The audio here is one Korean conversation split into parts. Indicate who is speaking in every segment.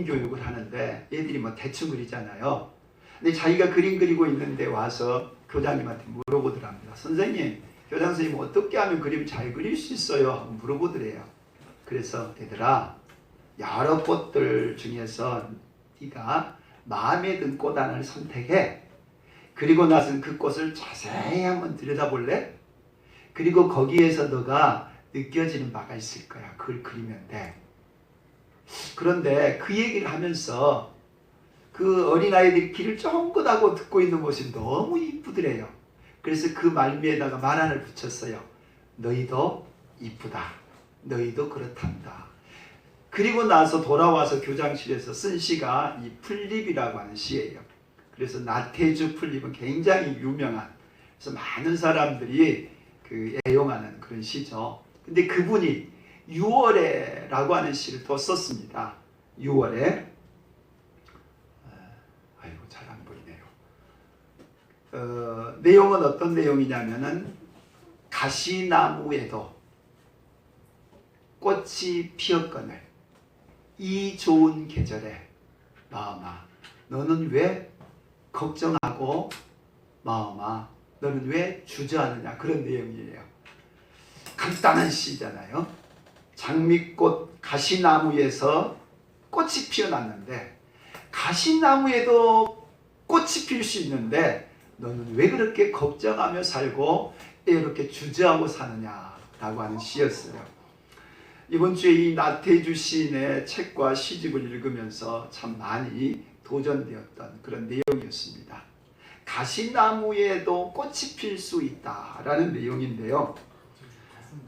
Speaker 1: 교육을 하는데 애들이 뭐 대충 그리잖아요. 근데 자기가 그림 그리고 있는데 와서 교장님한테 물어보더랍니다. 선생님, 교장 선생님 어떻게 하면 그림 잘 그릴 수 있어요? 하고 물어보더래요. 그래서 얘들아, 여러 꽃들 중에서 네가 마음에 든 꽃 하나를 선택해. 그리고 나서 그 꽃을 자세히 한번 들여다볼래? 그리고 거기에서 너가 느껴지는 바가 있을 거야. 그걸 그리면 돼. 그런데 그 얘기를 하면서 그 어린아이들이 귀를 쫑긋하고 듣고 있는 모습이 너무 이쁘더래요. 그래서 그 말미에다가 말 하나를 붙였어요. 너희도 이쁘다. 너희도 그렇단다. 그리고 나서 돌아와서 교장실에서 쓴 시가 이 풀잎이라고 하는 시예요. 그래서 나태주 풀잎은 굉장히 유명한, 그래서 많은 사람들이 그 애용하는 그런 시죠. 근데 그분이 6월에라고 하는 시를 또 썼습니다. 6월에. 아이고 잘 안 보이네요. 내용은 어떤 내용이냐면은 가시나무에도 꽃이 피었거늘 이 좋은 계절에 마음아 너는 왜 걱정하고 마음아 너는 왜 주저하느냐, 그런 내용이에요. 간단한 시잖아요. 장미꽃 가시나무에서 꽃이 피어났는데 가시나무에도 꽃이 필 수 있는데 너는 왜 그렇게 걱정하며 살고 왜 이렇게 주저하고 사느냐라고 하는 시였어요. 이번 주에 이 나태주 시인의 책과 시집을 읽으면서 참 많이 도전되었던 그런 내용이었습니다. 가시나무에도 꽃이 필 수 있다라는 내용인데요.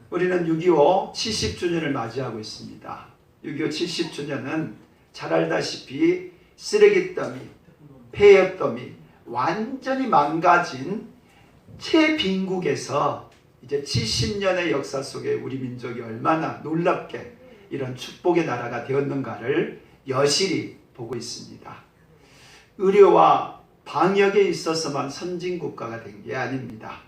Speaker 1: 우리는 6.25 70주년을 맞이하고 있습니다. 6.25 70주년은 잘 알다시피 쓰레기더미, 폐허더미, 완전히 망가진 최빈국에서 이제 70년의 역사 속에 우리 민족이 얼마나 놀랍게 이런 축복의 나라가 되었는가를 여실히 보고 있습니다. 의료와 방역에 있어서만 선진국가가 된 게 아닙니다.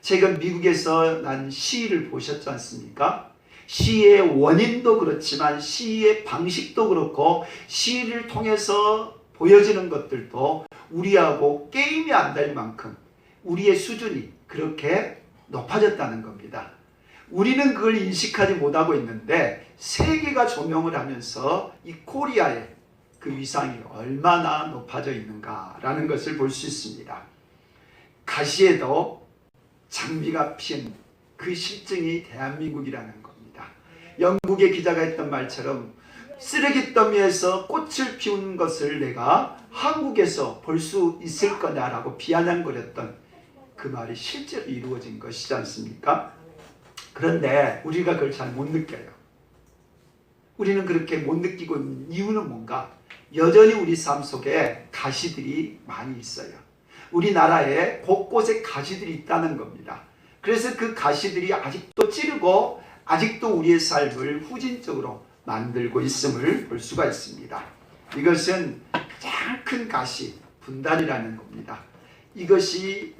Speaker 1: 최근 미국에서 난 시위를 보셨지 않습니까? 시위의 원인도 그렇지만 시위의 방식도 그렇고 시위를 통해서 보여지는 것들도 우리하고 게임이 안 될 만큼 우리의 수준이 그렇게 높아졌다는 겁니다. 우리는 그걸 인식하지 못하고 있는데 세계가 조명을 하면서 이 코리아의 그 위상이 얼마나 높아져 있는가라는 것을 볼 수 있습니다. 가시에도 장미가 피은 그 실증이 대한민국이라는 겁니다. 영국의 기자가 했던 말처럼 쓰레기 더미에서 꽃을 피우는 것을 내가 한국에서 볼 수 있을 거냐라고 비아냥거렸던 그 말이 실제로 이루어진 것이지 않습니까? 그런데 우리가 그걸 잘 못 느껴요. 우리는 그렇게 못 느끼고 있는 이유는 뭔가? 여전히 우리 삶 속에 가시들이 많이 있어요. 우리나라에 곳곳에 가시들이 있다는 겁니다. 그래서 그 가시들이 아직도 찌르고 아직도 우리의 삶을 후진적으로 만들고 있음을 볼 수가 있습니다. 이것은 가장 큰 가시, 분단이라는 겁니다. 이것이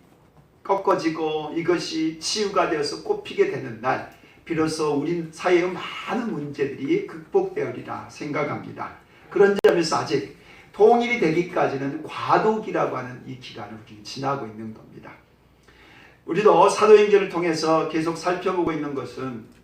Speaker 1: 꺾어지고 이것이 치유가 되어서 꽃피게 되는 날 비로소 우리 사회의 많은 문제들이 극복되리라 생각합니다. 그런 점에서 아직 통일이 되기까지는 과도기라고 하는 이 기간을 우리는 지나고 있는 겁니다. 우리도 사도행전을 통해서 계속 살펴보고 있는 것은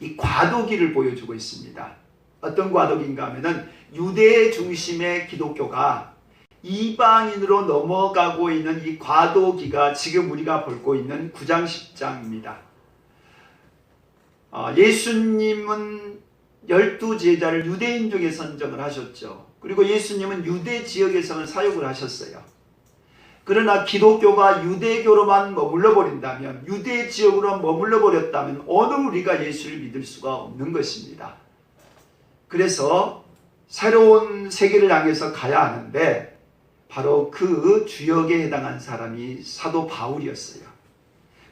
Speaker 1: 이 과도기를 보여주고 있습니다. 어떤 과도기인가 하면은 유대 중심의 기독교가 이방인으로 넘어가고 있는 이 과도기가 지금 우리가 보고 있는 9장 10장입니다. 예수님은 12제자를 유대인 중에 선정을 하셨죠. 그리고 예수님은 유대 지역에서는 사역을 하셨어요. 그러나 기독교가 유대교로만 머물러 버린다면, 유대 지역으로 머물러 버렸다면 어느 우리가 예수를 믿을 수가 없는 것입니다. 그래서 새로운 세계를 향해서 가야 하는데 바로 그 주역에 해당한 사람이 사도 바울이었어요.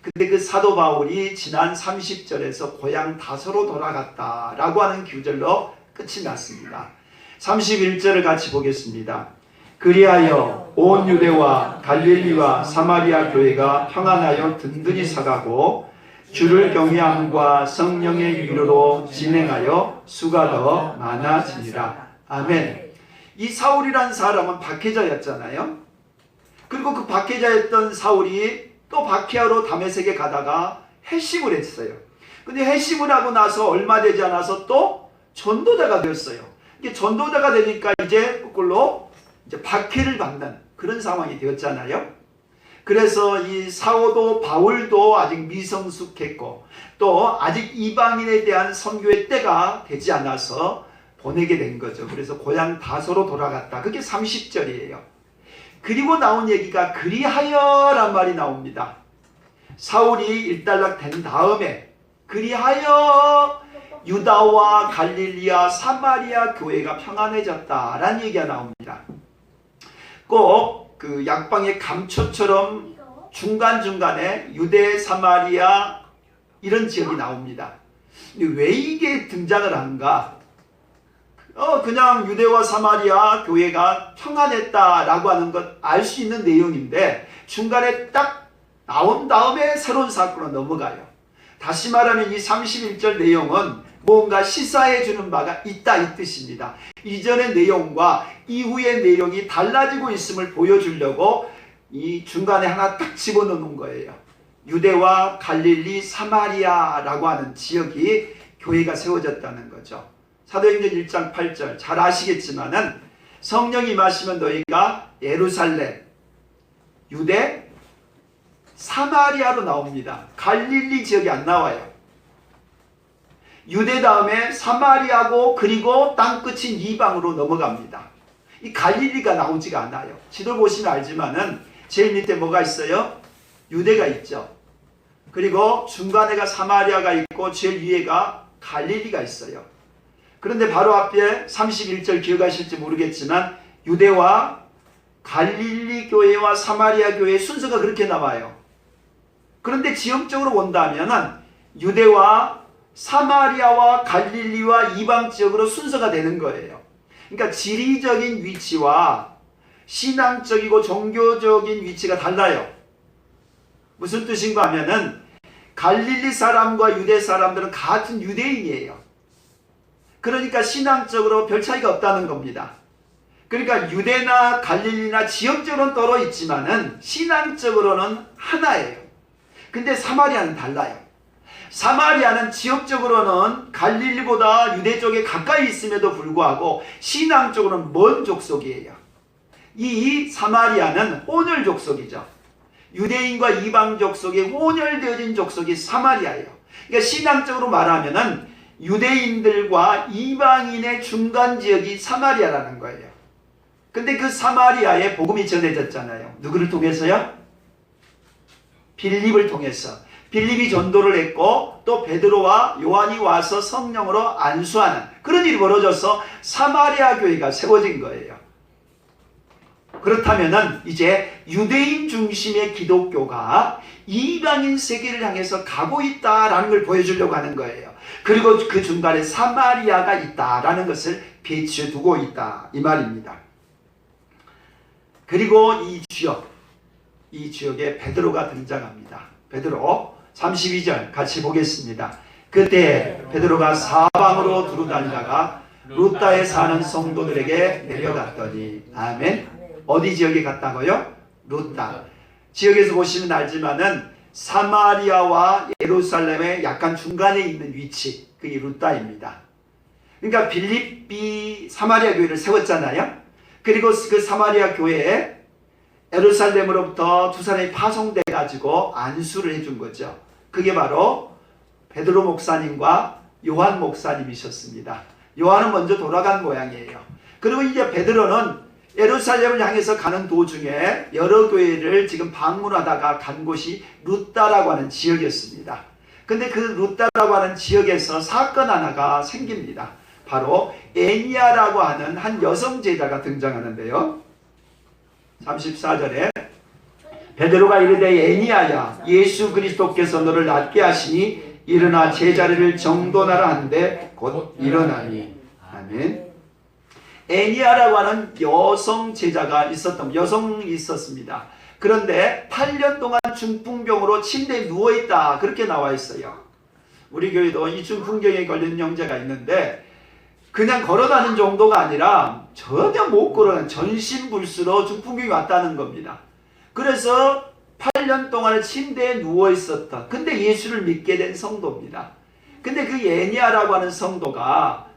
Speaker 1: 근데 그 사도 바울이 지난 30절에서 고향 다소로 돌아갔다라고 하는 구절로 끝이 났습니다. 31절을 같이 보겠습니다. 그리하여 온 유대와 갈릴리와 사마리아 교회가 평안하여 든든히 서가고 주를 경외함과 성령의 위로로 진행하여 수가 더 많아지니라. 아멘. 이 사울이란 사람은 박해자였잖아요. 그리고 그 박해자였던 사울이 또 박해하러 다메섹에 가다가 회심을 했어요. 근데 회심을 하고 나서 얼마 되지 않아서 또 전도자가 되었어요. 이게 전도자가 되니까 이제 거꾸로 이제 박해를 받는 그런 상황이 되었잖아요. 그래서 이 사도 바울도 아직 미성숙했고 또 아직 이방인에 대한 선교의 때가 되지 않아서 보내게 된 거죠. 그래서 고향 다소로 돌아갔다. 그게 30절이에요. 그리고 나온 얘기가 그리하여란 말이 나옵니다. 사울이 일단락 된 다음에 그리하여 유다와 갈릴리아 사마리아 교회가 평안해졌다라는 얘기가 나옵니다. 꼭 그 약방의 감초처럼 중간중간에 유대, 사마리아 이런 지역이 나옵니다. 근데 왜 이게 등장을 하는가? 그냥 유대와 사마리아 교회가 평안했다라고 하는 것 알 수 있는 내용인데 중간에 딱 나온 다음에 새로운 사건으로 넘어가요. 다시 말하면 이 31절 내용은 뭔가 시사해 주는 바가 있다 이 뜻입니다. 이전의 내용과 이후의 내용이 달라지고 있음을 보여주려고 이 중간에 하나 딱 집어넣는 거예요. 유대와 갈릴리, 사마리아라고 하는 지역이 교회가 세워졌다는 거죠. 사도행전 1장 8절 잘 아시겠지만은 성령이 임하시면 너희가 예루살렘, 유대, 사마리아로 나옵니다. 갈릴리 지역이 안 나와요. 유대 다음에 사마리아고 그리고 땅끝인 이방으로 넘어갑니다. 이 갈릴리가 나오지가 않아요. 지도 보시면 알지만은 제일 밑에 뭐가 있어요? 유대가 있죠. 그리고 중간에가 사마리아가 있고 제일 위에가 갈릴리가 있어요. 그런데 바로 앞에 31절 기억하실지 모르겠지만 유대와 갈릴리 교회와 사마리아 교회의 순서가 그렇게 나와요. 그런데 지역적으로 본다면은 유대와 사마리아와 갈릴리와 이방 지역으로 순서가 되는 거예요. 그러니까 지리적인 위치와 신앙적이고 종교적인 위치가 달라요. 무슨 뜻인가 하면은 갈릴리 사람과 유대 사람들은 같은 유대인이에요. 그러니까 신앙적으로 별 차이가 없다는 겁니다. 그러니까 유대나 갈릴리나 지역적으로는 떨어 있지만은 신앙적으로는 하나예요. 근데 사마리아는 달라요. 사마리아는 지역적으로는 갈릴리보다 유대 쪽에 가까이 있음에도 불구하고 신앙적으로는 먼 족속이에요. 이 사마리아는 혼혈 족속이죠. 유대인과 이방 족속에 혼혈되어진 족속이 사마리아예요. 그러니까 신앙적으로 말하면은 유대인들과 이방인의 중간 지역이 사마리아라는 거예요. 근데 그 사마리아에 복음이 전해졌잖아요. 누구를 통해서요? 빌립을 통해서. 빌립이 전도를 했고 또 베드로와 요한이 와서 성령으로 안수하는 그런 일이 벌어져서 사마리아 교회가 세워진 거예요. 그렇다면은 이제 유대인 중심의 기독교가 이방인 세계를 향해서 가고 있다라는 걸 보여주려고 하는 거예요. 그리고 그 중간에 사마리아가 있다라는 것을 배치해 두고 있다 이 말입니다. 그리고 이 지역에 베드로가 등장합니다. 베드로 32절 같이 보겠습니다. 그때 베드로가 사방으로 두루다니다가 루다에 사는 성도들에게 내려갔더니 아멘. 어디 지역에 갔다고요? 루다. 지역에서 보시면 알지만은 사마리아와 예루살렘의 약간 중간에 있는 위치, 그게 루다입니다. 그러니까 빌립이 사마리아 교회를 세웠잖아요. 그리고 그 사마리아 교회에 예루살렘으로부터 두 사람이 파송돼 가지고 안수를 해준 거죠. 그게 바로 베드로 목사님과 요한 목사님이셨습니다. 요한은 먼저 돌아간 모양이에요. 그리고 이제 베드로는 예루살렘을 향해서 가는 도중에 여러 교회를 지금 방문하다가 간 곳이 루다라고 하는 지역이었습니다. 근데 그 루다라고 하는 지역에서 사건 하나가 생깁니다. 바로 애니아라고 하는 한 여성 제자가 등장하는데요. 34절에 베드로가 이르되 애니아야 예수 그리스도께서 너를 낫게 하시니 일어나 제자리를 정돈하라 한데 곧 일어나니. 아멘. 애니아라고 하는 여성 제자가 여성이 있었습니다. 그런데 8년 동안 중풍병으로 침대에 누워있다, 그렇게 나와 있어요. 우리 교회도 이 중풍병에 걸린 형제가 있는데 그냥 걸어다니는 정도가 아니라 전혀 못 걸어다니는 전신불수로 중풍병이 왔다는 겁니다. 그래서 8년 동안 침대에 누워있었다. 근데 예수를 믿게 된 성도입니다. 근데 그 애니아라고 하는 성도가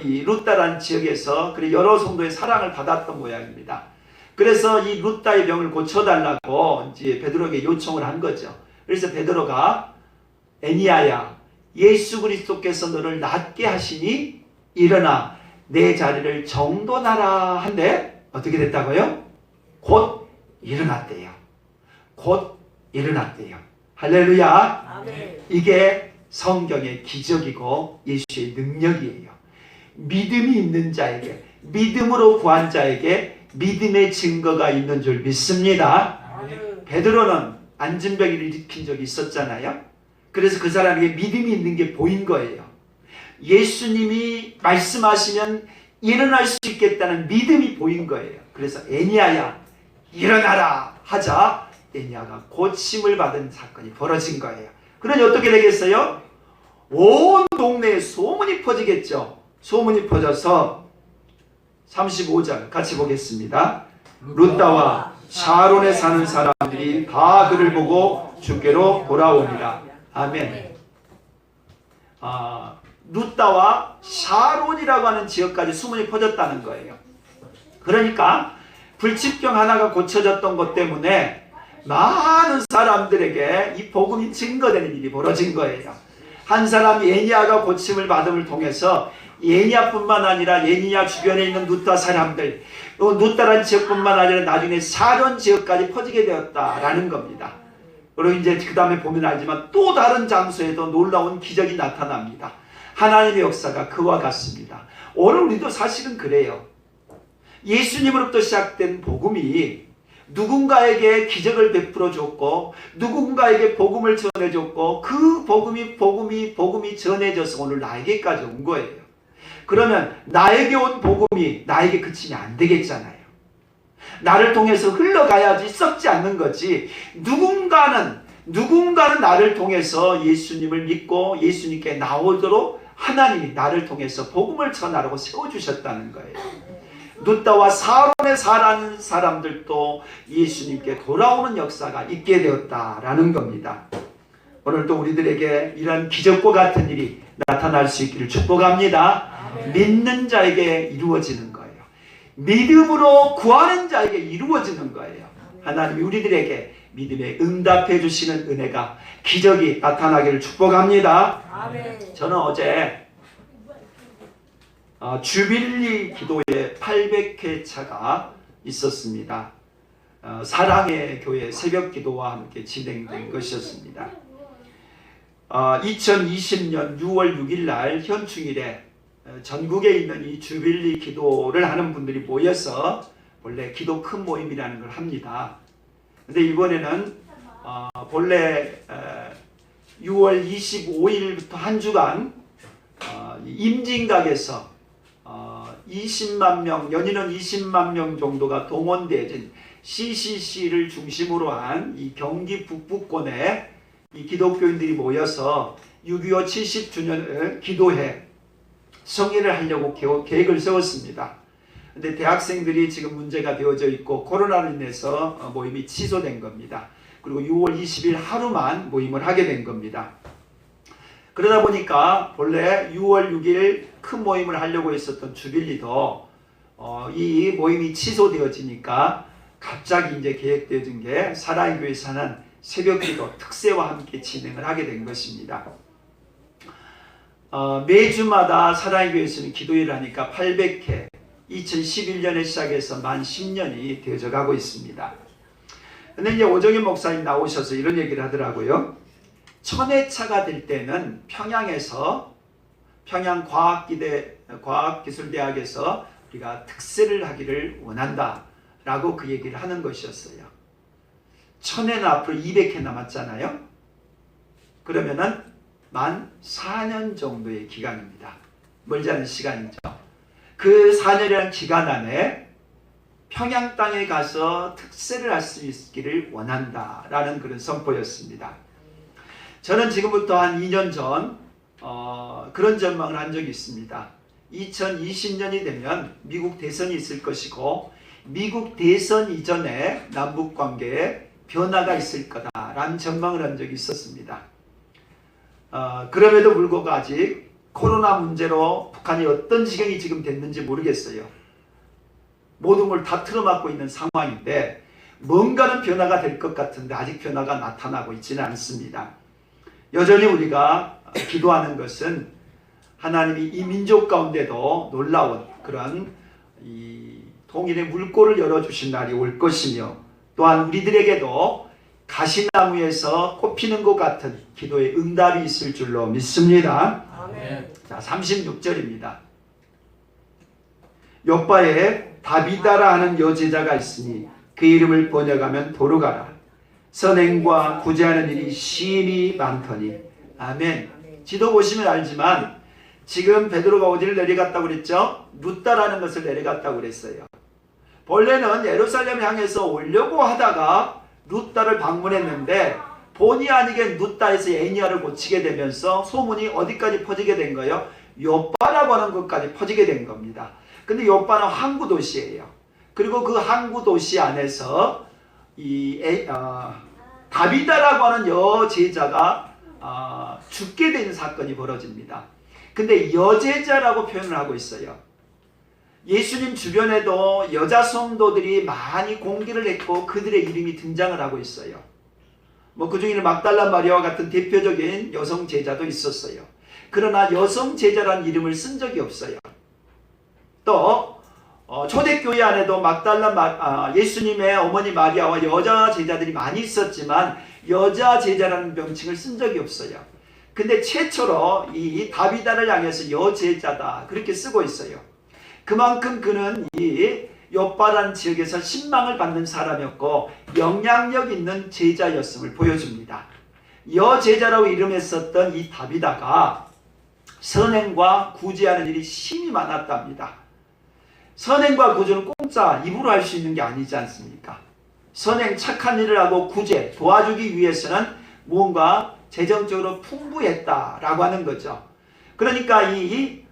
Speaker 1: 이 루따라는 지역에서 여러 성도의 사랑을 받았던 모양입니다. 그래서 이 루따의 병을 고쳐달라고 이제 베드로에게 요청을 한 거죠. 그래서 베드로가 애니아야, 예수 그리스도께서 너를 낫게 하시니 일어나 내 자리를 정돈하라 한데 어떻게 됐다고요? 곧 일어났대요. 곧 일어났대요. 할렐루야.
Speaker 2: 아멘.
Speaker 1: 이게 성경의 기적이고 예수의 능력이에요. 믿음이 있는 자에게, 믿음으로 구한 자에게 믿음의 증거가 있는 줄 믿습니다.
Speaker 2: 아멘.
Speaker 1: 베드로는 안진병을 일으킨 적이 있었잖아요. 그래서 그 사람에게 믿음이 있는 게 보인 거예요. 예수님이 말씀하시면 일어날 수 있겠다는 믿음이 보인 거예요. 그래서 애니아야 일어나라 하자 애니아가 고침을 받은 사건이 벌어진 거예요. 그러니 어떻게 되겠어요? 온 동네에 소문이 퍼지겠죠. 소문이 퍼져서 35절 같이 보겠습니다. 루따와 샤론에 사는 사람들이 다 그를 보고 주께로 돌아오니라. 아멘. 루따와 샤론이라고 하는 지역까지 소문이 퍼졌다는 거예요. 그러니까 불치병 하나가 고쳐졌던 것 때문에 많은 사람들에게 이 복음이 증거되는 일이 벌어진 거예요. 한 사람이 애니아가 고침을 받음을 통해서 애니아뿐만 아니라 애니아 주변에 있는 루따 사람들, 루따란 지역뿐만 아니라 나중에 샤론 지역까지 퍼지게 되었다라는 겁니다. 그리고 이제 그 다음에 보면 알지만 또 다른 장소에도 놀라운 기적이 나타납니다. 하나님의 역사가 그와 같습니다. 오늘 우리도 사실은 그래요. 예수님으로부터 시작된 복음이 누군가에게 기적을 베풀어 줬고 누군가에게 복음을 전해줬고 그 복음이 전해져서 오늘 나에게까지 온 거예요. 그러면 나에게 온 복음이 나에게 그치면 안 되겠잖아요. 나를 통해서 흘러가야지 썩지 않는 거지. 누군가는 나를 통해서 예수님을 믿고 예수님께 나오도록 하나님이 나를 통해서 복음을 전하라고 세워주셨다는 거예요. 루따와 사론에 사는 사람들도 예수님께 돌아오는 역사가 있게 되었다라는 겁니다. 오늘도 우리들에게 이런 기적과 같은 일이 나타날 수 있기를 축복합니다. 믿는 자에게 이루어지는 거예요. 믿음으로 구하는 자에게 이루어지는 거예요. 하나님이 우리들에게 믿음에 응답해 주시는 은혜가 기적이 나타나기를 축복합니다.
Speaker 2: 아멘.
Speaker 1: 저는 어제 주빌리 기도회 800회차가 있었습니다. 사랑의 교회 새벽 기도와 함께 진행된 것이었습니다. 2020년 6월 6일 날 현충일에 전국에 있는 이 주빌리 기도를 하는 분들이 모여서 본래 기도 큰 모임이라는 걸 합니다. 근데 이번에는 본래 6월 25일부터 한 주간 임진각에서 20만 명, 연인원 20만 명 정도가 동원되어진 CCC를 중심으로 한 이 경기 북부권에 이 기독교인들이 모여서 6.25 70주년을 기도회 성회를 하려고 계획을 세웠습니다. 근데 대학생들이 지금 문제가 되어져 있고 코로나로 인해서 모임이 취소된 겁니다. 그리고 6월 20일 하루만 모임을 하게 된 겁니다. 그러다 보니까 본래 6월 6일 큰 모임을 하려고 했었던 주빌리도 이 모임이 취소되어지니까 갑자기 이제 계획되어진 게 사랑의 교회에서 하는 새벽기도 특세와 함께 진행을 하게 된 것입니다. 매주마다 사랑의 교회에서는 기도회를 하니까 800회, 2011년에 시작해서 만 10년이 되어져 가고 있습니다. 근데 이제 오정현 목사님 나오셔서 이런 얘기를 하더라고요. 1000회차가 될 때는 평양에서 평양과학기술대학에서 우리가 특세를 하기를 원한다 라고 그 얘기를 하는 것이었어요. 1000회는 앞으로 200회 남았잖아요. 그러면은 만 4년 정도의 기간입니다. 멀지 않은 시간이죠. 그 4년이라는 기간 안에 평양 땅에 가서 특세를 할 수 있기를 원한다라는 그런 선포였습니다. 저는 지금부터 한 2년 전 그런 전망을 한 적이 있습니다. 2020년이 되면 미국 대선이 있을 것이고 미국 대선 이전에 남북관계에 변화가 있을 거다라는 전망을 한 적이 있었습니다. 그럼에도 불구하고 아직 코로나 문제로 북한이 어떤 지경이 지금 됐는지 모르겠어요. 모든 걸 다 틀어막고 있는 상황인데 뭔가는 변화가 될 것 같은데 아직 변화가 나타나고 있지는 않습니다. 여전히 우리가 기도하는 것은 하나님이 이 민족 가운데도 놀라운 그런 이 통일의 물꼬를 열어주신 날이 올 것이며 또한 우리들에게도 가시나무에서 꽃피는 것 같은 기도의 응답이 있을 줄로 믿습니다.
Speaker 2: 아멘.
Speaker 1: 자, 36절입니다. 욥바에 다비다라 하는 여제자가 있으니 그 이름을 번역하면 도르가라. 선행과 구제하는 일이 심히 많더니. 아멘. 지도 보시면 알지만 지금 베드로가 어디를 내려갔다고 그랬죠? 루다라는 것을 내려갔다고 그랬어요. 본래는 예루살렘 향해서 오려고 하다가 루다를 방문했는데 본의 아니게 루다에서 애니아를 고치게 되면서 소문이 어디까지 퍼지게 된 거예요? 욥바라고 하는 것까지 퍼지게 된 겁니다. 근데 욥바는 항구 도시예요. 그리고 그 항구 도시 안에서 다비다라고 하는 여제자가 죽게 되는 사건이 벌어집니다. 근데 여제자라고 표현을 하고 있어요. 예수님 주변에도 여자 성도들이 많이 공개를 했고 그들의 이름이 등장을 하고 있어요. 그 중에는 막달라 마리아와 같은 대표적인 여성 제자도 있었어요. 그러나 여성 제자라는 이름을 쓴 적이 없어요. 또 초대교회 안에도 막달라 예수님의 어머니 마리아와 여자 제자들이 많이 있었지만 여자 제자라는 명칭을 쓴 적이 없어요. 근데 최초로 이 다비다를 향해서 여제자다 그렇게 쓰고 있어요. 그만큼 그는 이 욥바라는 지역에서 신망을 받는 사람이었고 영향력 있는 제자였음을 보여줍니다. 여제자라고 이름했었던 이 다비다가 선행과 구제하는 일이 심히 많았답니다. 선행과 구제는 공짜 입으로 할 수 있는 게 아니지 않습니까? 선행 착한 일을 하고 구제 도와주기 위해서는 뭔가 재정적으로 풍부했다라고 하는 거죠. 그러니까 이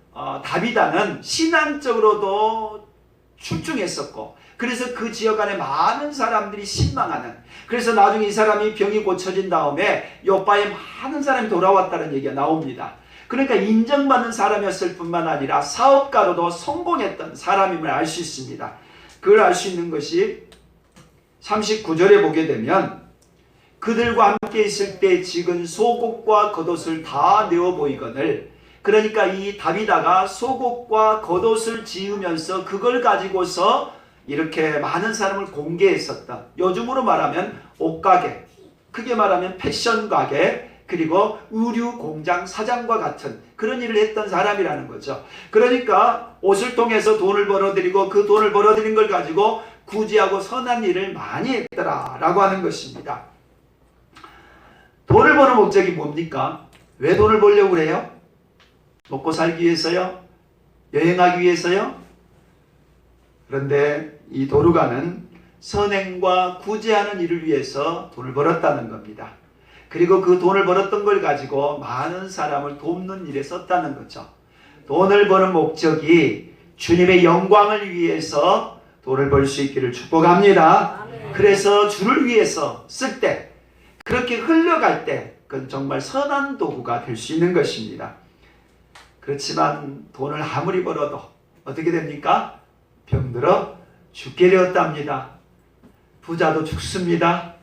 Speaker 1: 다비다는 신앙적으로도 출중했었고 그래서 그 지역 안에 많은 사람들이 신망하는 그래서 나중에 이 사람이 병이 고쳐진 다음에 욥바에 많은 사람이 돌아왔다는 얘기가 나옵니다. 그러니까 인정받는 사람이었을 뿐만 아니라 사업가로도 성공했던 사람임을 알 수 있습니다. 그걸 알 수 있는 것이 39절에 보게 되면 그들과 함께 있을 때 지은 속옷과 겉옷을 다 내어 보이거늘 그러니까 이 다비다가 속옷과 겉옷을 지으면서 그걸 가지고서 이렇게 많은 사람을 공개했었다. 요즘으로 말하면 옷가게, 크게 말하면 패션 가게 그리고 의류 공장 사장과 같은 그런 일을 했던 사람이라는 거죠. 그러니까 옷을 통해서 돈을 벌어들이고 그 돈을 벌어들인 걸 가지고 구제하고 선한 일을 많이 했더라라고 하는 것입니다. 돈을 버는 목적이 뭡니까? 왜 돈을 벌려고 그래요? 먹고 살기 위해서요? 여행하기 위해서요? 그런데 이 도르가는 선행과 구제하는 일을 위해서 돈을 벌었다는 겁니다. 그리고 그 돈을 벌었던 걸 가지고 많은 사람을 돕는 일에 썼다는 거죠. 돈을 버는 목적이 주님의 영광을 위해서 돈을 벌 수 있기를 축복합니다. 그래서 주를 위해서 쓸 때 그렇게 흘러갈 때 그건 정말 선한 도구가 될 수 있는 것입니다. 그렇지만 돈을 아무리 벌어도 어떻게 됩니까? 병들어 죽게 되었답니다. 부자도 죽습니다.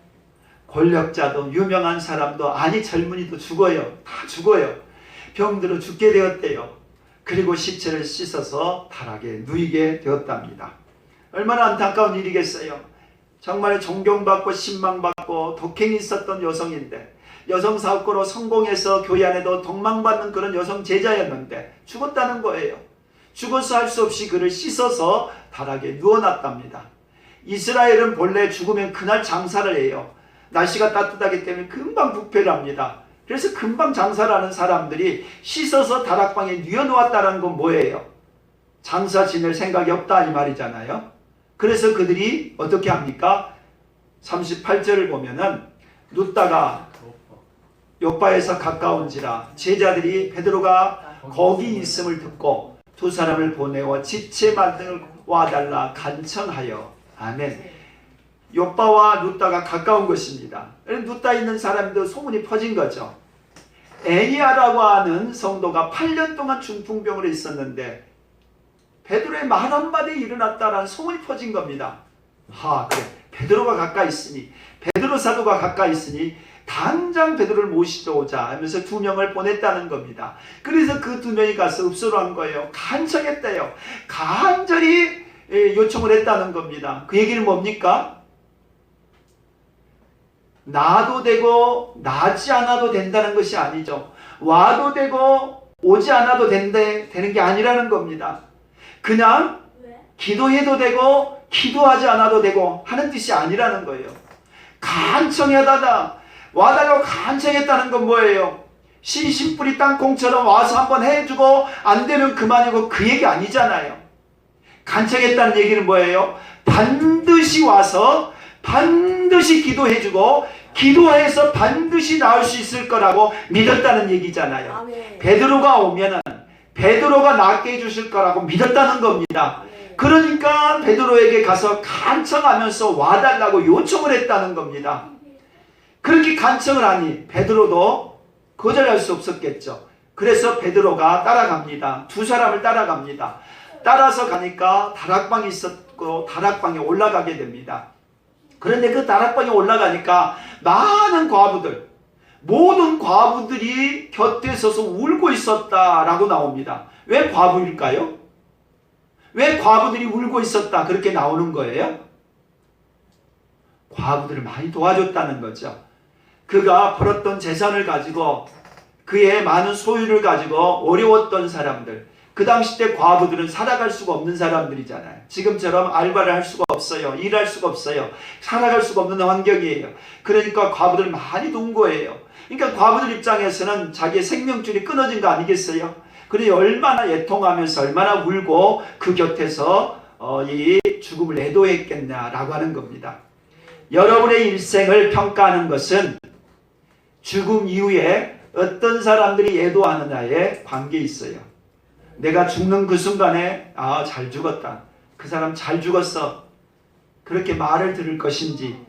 Speaker 1: 권력자도 유명한 사람도 아니 젊은이도 죽어요. 다 죽어요. 병들어 죽게 되었대요. 그리고 시체를 씻어서 타락에 누이게 되었답니다. 얼마나 안타까운 일이겠어요. 정말 존경받고 신망받고 독행이 있었던 여성인데 여성 사업가로 성공해서 교회 안에도 동망받는 그런 여성 제자였는데 죽었다는 거예요. 죽어서 할 수 없이 그를 씻어서 타락에 누워놨답니다. 이스라엘은 본래 죽으면 그날 장사를 해요. 날씨가 따뜻하기 때문에 금방 부패를 합니다. 그래서 금방 장사를 하는 사람들이 씻어서 다락방에 뉘어놓았다는 건 뭐예요? 장사 지낼 생각이 없다 이 말이잖아요. 그래서 그들이 어떻게 합니까? 38절을 보면은 눕다가 요바에서 가까운지라 제자들이 베드로가 거기 있음을 듣고 두 사람을 보내어 지체 만들 와달라 간청하여. 아멘. 요바와 눕다가 가까운 것입니다. 눕다 있는 사람도 소문이 퍼진 거죠. 애니아라고 하는 성도가 8년 동안 중풍병으로 있었는데 베드로의 말 한마디에 일어났다라는 소문이 퍼진 겁니다. 그래. 베드로가 가까이 있으니, 베드로 사도가 가까이 있으니 당장 베드로를 모시러 오자 하면서 2명을 보냈다는 겁니다. 그래서 그 2명이 가서 읍소로 한 거예요. 간청했대요. 간절히 요청을 했다는 겁니다. 그 얘기는 뭡니까? 나도 되고 나지 않아도 된다는 것이 아니죠. 와도 되고 오지 않아도 되는 게 아니라는 겁니다. 그냥 기도해도 되고 기도하지 않아도 되고 하는 뜻이 아니라는 거예요. 간청하다가 와달라고 간청했다는 건 뭐예요? 신신뿌리 땅콩처럼 와서 한번 해주고 안 되면 그만이고 그 얘기 아니잖아요. 간청했다는 얘기는 뭐예요? 반드시 와서 반드시 기도해주고 기도해서 반드시 나올 수 있을 거라고 믿었다는 얘기잖아요. 아멘. 베드로가 오면은 베드로가 낫게 해주실 거라고 믿었다는 겁니다. 아멘. 그러니까 베드로에게 가서 간청하면서 와달라고 요청을 했다는 겁니다. 그렇게 간청을 하니 베드로도 거절할 수 없었겠죠. 그래서 베드로가 따라갑니다. 2 사람을 따라갑니다. 따라서 가니까 다락방이 있었고 다락방에 올라가게 됩니다. 그런데 그 다락방에 올라가니까 많은 과부들, 모든 과부들이 곁에 서서 울고 있었다라고 나옵니다. 왜 과부일까요? 왜 과부들이 울고 있었다 그렇게 나오는 거예요? 과부들을 많이 도와줬다는 거죠. 그가 벌었던 재산을 가지고 그의 많은 소유를 가지고 어려웠던 사람들, 그 당시 때 과부들은 살아갈 수가 없는 사람들이잖아요. 지금처럼 알바를 할 수가 없어요. 일할 수가 없어요. 살아갈 수가 없는 환경이에요. 그러니까 과부들을 많이 도운 거예요. 그러니까 과부들 입장에서는 자기의 생명줄이 끊어진 거 아니겠어요? 그래 얼마나 애통하면서 얼마나 울고 그 곁에서 이 죽음을 애도했겠냐라고 하는 겁니다. 여러분의 일생을 평가하는 것은 죽음 이후에 어떤 사람들이 애도하느냐에 관계 있어요. 내가 죽는 그 순간에 잘 죽었다. 그 사람 잘 죽었어. 그렇게 말을 들을 것인지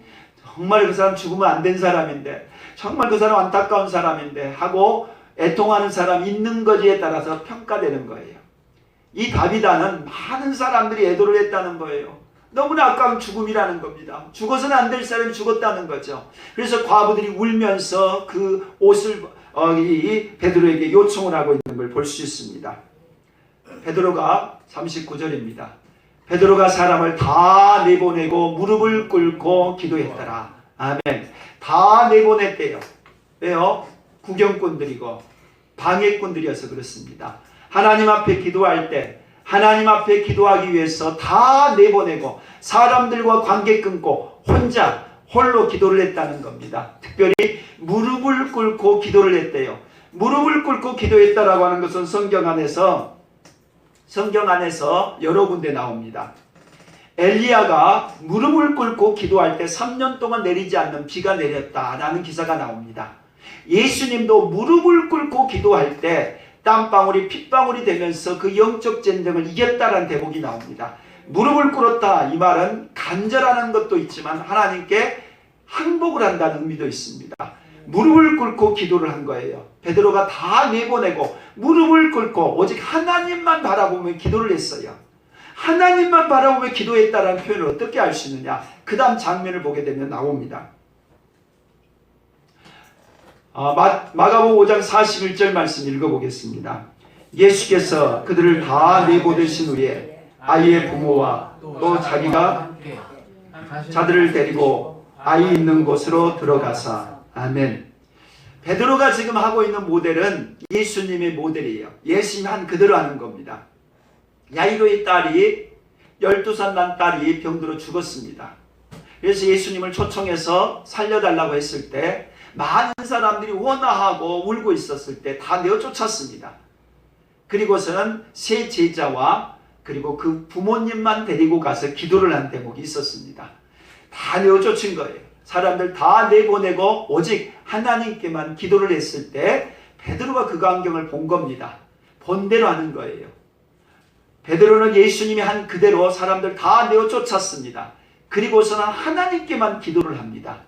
Speaker 1: 정말 그 사람 죽으면 안 된 사람인데 정말 그 사람 안타까운 사람인데 하고 애통하는 사람이 있는 거지에 따라서 평가되는 거예요. 이 다비다는 많은 사람들이 애도를 했다는 거예요. 너무나 아까운 죽음이라는 겁니다. 죽어서는 안 될 사람이 죽었다는 거죠. 그래서 과부들이 울면서 그 옷을 이 베드로에게 요청을 하고 있는 걸 볼 수 있습니다. 베드로가 39절입니다. 베드로가 사람을 다 내보내고 무릎을 꿇고 기도했더라. 아멘. 다 내보냈대요. 왜요? 구경꾼들이고 방해꾼들이어서 그렇습니다. 하나님 앞에 기도할 때 하나님 앞에 기도하기 위해서 다 내보내고 사람들과 관계 끊고 홀로 기도를 했다는 겁니다. 특별히 무릎을 꿇고 기도를 했대요. 무릎을 꿇고 기도했다라고 하는 것은 성경 안에서 여러 군데 나옵니다. 엘리야가 무릎을 꿇고 기도할 때 3년 동안 내리지 않는 비가 내렸다라는 기사가 나옵니다. 예수님도 무릎을 꿇고 기도할 때 땀방울이 핏방울이 되면서 그 영적 전쟁을 이겼다라는 대목이 나옵니다. 무릎을 꿇었다 이 말은 간절하는 것도 있지만 하나님께 항복을 한다는 의미도 있습니다. 무릎을 꿇고 기도를 한 거예요. 베드로가 다 내보내고 무릎을 꿇고 오직 하나님만 바라보며 기도를 했어요. 하나님만 바라보며 기도했다라는 표현을 어떻게 알 수 있느냐? 그 다음 장면을 보게 되면 나옵니다. 마가복음 5장 41절 말씀 읽어보겠습니다. 예수께서 그들을 다 내보내신 후에 아이의 부모와 또 자기가 자들을 데리고 아이 있는 곳으로 들어가사. 아멘. 베드로가 지금 하고 있는 모델은 예수님의 모델이에요. 예수님이 한 그대로 하는 겁니다. 야이로의 딸이 12살 난 딸이 병들어 죽었습니다. 그래서 예수님을 초청해서 살려달라고 했을 때 많은 사람들이 원화하고 울고 있었을 때 다 내어 쫓았습니다. 그리고서는 세 제자와 그리고 그 부모님만 데리고 가서 기도를 한 대목이 있었습니다. 다 내어쫓은 거예요. 사람들 다 내보내고 오직 하나님께만 기도를 했을 때 베드로가 그 광경을 본 겁니다. 본대로 하는 거예요. 베드로는 예수님이 한 그대로 사람들 다 내어쫓았습니다. 그리고서는 하나님께만 기도를 합니다.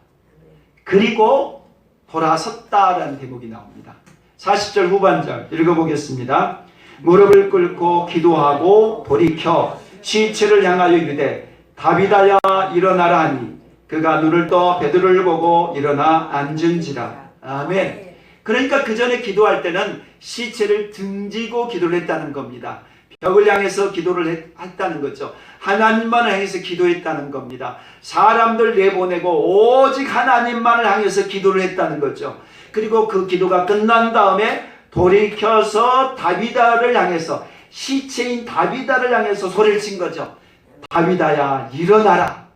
Speaker 1: 그리고 돌아섰다라는 대목이 나옵니다. 40절 후반절 읽어보겠습니다. 무릎을 꿇고 기도하고 돌이켜 시체를 향하여 이르되 다비다야 일어나라 하니 그가 눈을 떠 베드로를 보고 일어나 앉은지라. 아멘. 그러니까 그 전에 기도할 때는 시체를 등지고 기도를 했다는 겁니다. 벽을 향해서 기도를 했다는 거죠. 하나님만을 향해서 기도했다는 겁니다. 사람들 내보내고 오직 하나님만을 향해서 기도를 했다는 거죠. 그리고 그 기도가 끝난 다음에 돌이켜서 다비다를 향해서, 시체인 다비다를 향해서 소리를 친 거죠. 다비다야 일어나라.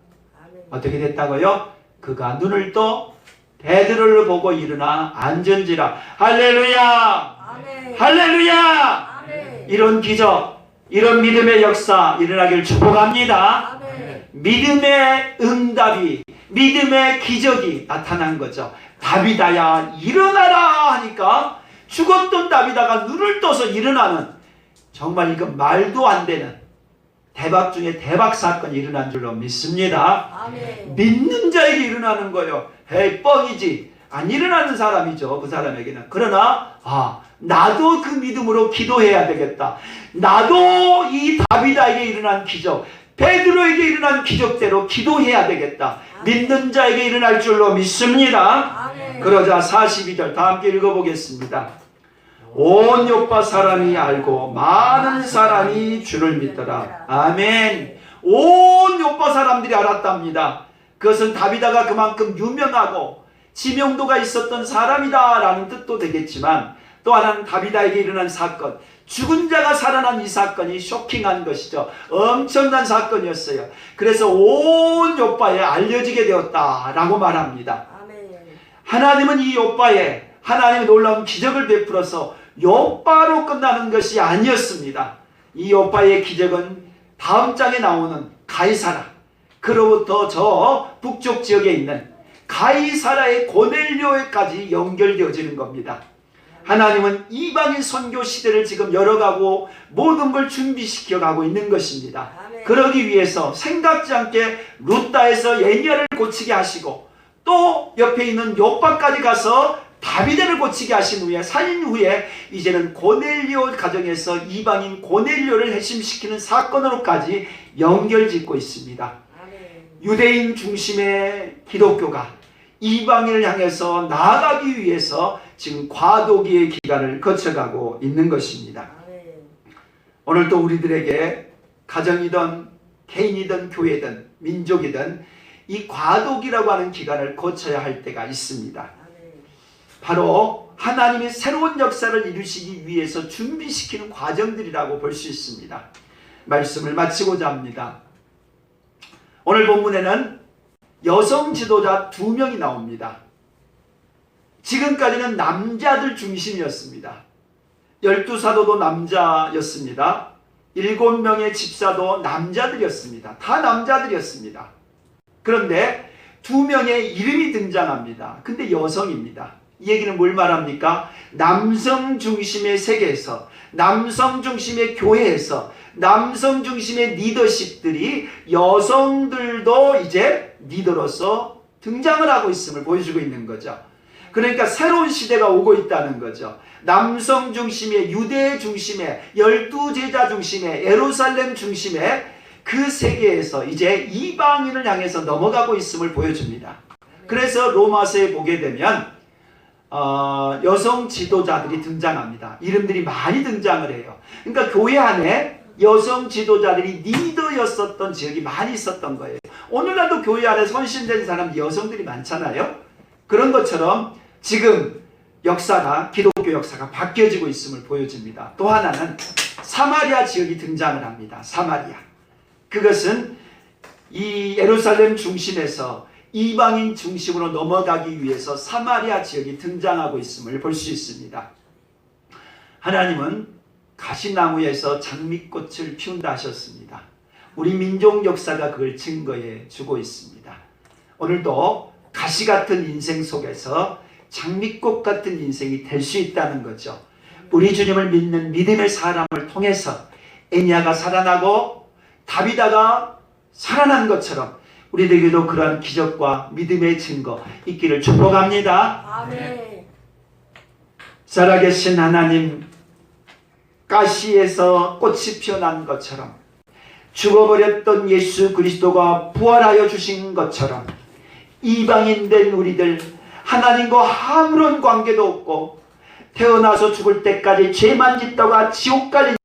Speaker 1: 어떻게 됐다고요? 그가 눈을 떠 베드로를 보고 일어나 앉은지라. 할렐루야. 아멘. 할렐루야. 아멘. 이런 기적, 이런 믿음의 역사 일어나길 축복합니다. 아멘. 믿음의 응답이, 믿음의 기적이 나타난 거죠. 다비다야 일어나라 하니까 죽었던 다비다가 눈을 떠서 일어나는, 정말 이건 말도 안 되는 대박 중에 대박 사건이 일어난 줄로 믿습니다. 아멘. 믿는 자에게 일어나는 거예요. 에이 뻥이지. 안 일어나는 사람이죠, 그 사람에게는. 그러나 나도 그 믿음으로 기도해야 되겠다. 나도 이 다비다에게 일어난 기적, 베드로에게 일어난 기적대로 기도해야 되겠다. 믿는 자에게 일어날 줄로 믿습니다. 아멘. 그러자 42절 다 함께 읽어보겠습니다. 온 요파 사람이 알고 많은 사람이 주를 믿더라. 아멘. 온 요파 사람들이 알았답니다. 그것은 다비다가 그만큼 유명하고 지명도가 있었던 사람이다 라는 뜻도 되겠지만, 또 하나는 다비다에게 일어난 사건, 죽은 자가 살아난 이 사건이 쇼킹한 것이죠. 엄청난 사건이었어요. 그래서 온 요파에 알려지게 되었다라고 말합니다. 하나님은 이 요파에 하나님의 놀라운 기적을 베풀어서 요파로 끝나는 것이 아니었습니다. 이 요파의 기적은 다음 장에 나오는 가이사라, 그로부터 저 북쪽 지역에 있는 가이사라의 고넬료에까지 연결되어지는 겁니다. 하나님은 이방인 선교 시대를 지금 열어가고 모든 걸 준비시켜 가고 있는 것입니다. 아멘. 그러기 위해서 생각지 않게 루다에서 예니야를 고치게 하시고, 또 옆에 있는 요파까지 가서 다비데를 고치게 하신 후에, 살인 후에 이제는 고넬료 가정에서 이방인 고넬료를 해심시키는 사건으로까지 연결짓고 있습니다. 아멘. 유대인 중심의 기독교가 이방인을 향해서 나아가기 위해서 지금 과도기의 기간을 거쳐가고 있는 것입니다. 오늘 또 우리들에게 가정이든 개인이든 교회든 민족이든 이 과도기라고 하는 기간을 거쳐야 할 때가 있습니다. 바로 하나님의 새로운 역사를 이루시기 위해서 준비시키는 과정들이라고 볼 수 있습니다. 말씀을 마치고자 합니다. 오늘 본문에는 여성 지도자 2명이 나옵니다. 지금까지는 남자들 중심이었습니다. 12사도도 남자였습니다. 7명의 집사도 남자들이었습니다. 다 남자들이었습니다. 그런데 2명의 이름이 등장합니다. 근데 여성입니다. 이 얘기는 뭘 말합니까? 남성 중심의 세계에서, 남성 중심의 교회에서, 남성 중심의 리더십들이 여성들도 이제 리더로서 등장을 하고 있음을 보여주고 있는 거죠. 그러니까 새로운 시대가 오고 있다는 거죠. 남성 중심의, 유대 중심의, 12제자 중심의, 예루살렘 중심의 그 세계에서 이제 이방인을 향해서 넘어가고 있음을 보여줍니다. 그래서 로마서에 보게 되면 여성 지도자들이 등장합니다. 이름들이 많이 등장을 해요. 그러니까 교회 안에 여성 지도자들이 리더였었던 지역이 많이 있었던 거예요. 오늘날도 교회 안에 선신된 사람 여성들이 많잖아요. 그런 것처럼 지금 역사가, 기독교 역사가 바뀌어지고 있음을 보여줍니다. 또 하나는 사마리아 지역이 등장을 합니다. 사마리아. 그것은 이 예루살렘 중심에서 이방인 중심으로 넘어가기 위해서 사마리아 지역이 등장하고 있음을 볼 수 있습니다. 하나님은 가시나무에서 장미꽃을 피운다 하셨습니다. 우리 민족 역사가 그걸 증거해 주고 있습니다. 오늘도 가시 같은 인생 속에서 장미꽃 같은 인생이 될 수 있다는 거죠. 우리 주님을 믿는 믿음의 사람을 통해서 애니야가 살아나고 다비다가 살아난 것처럼 우리들에게도 그러한 기적과 믿음의 증거 있기를 축복합니다.
Speaker 2: 아멘.
Speaker 1: 살아계신 하나님, 가시에서 꽃이 피어난 것처럼 죽어버렸던 예수 그리스도가 부활하여 주신 것처럼 이방인 된 우리들, 하나님과 아무런 관계도 없고 태어나서 죽을 때까지 죄만 짓다가 지옥 갈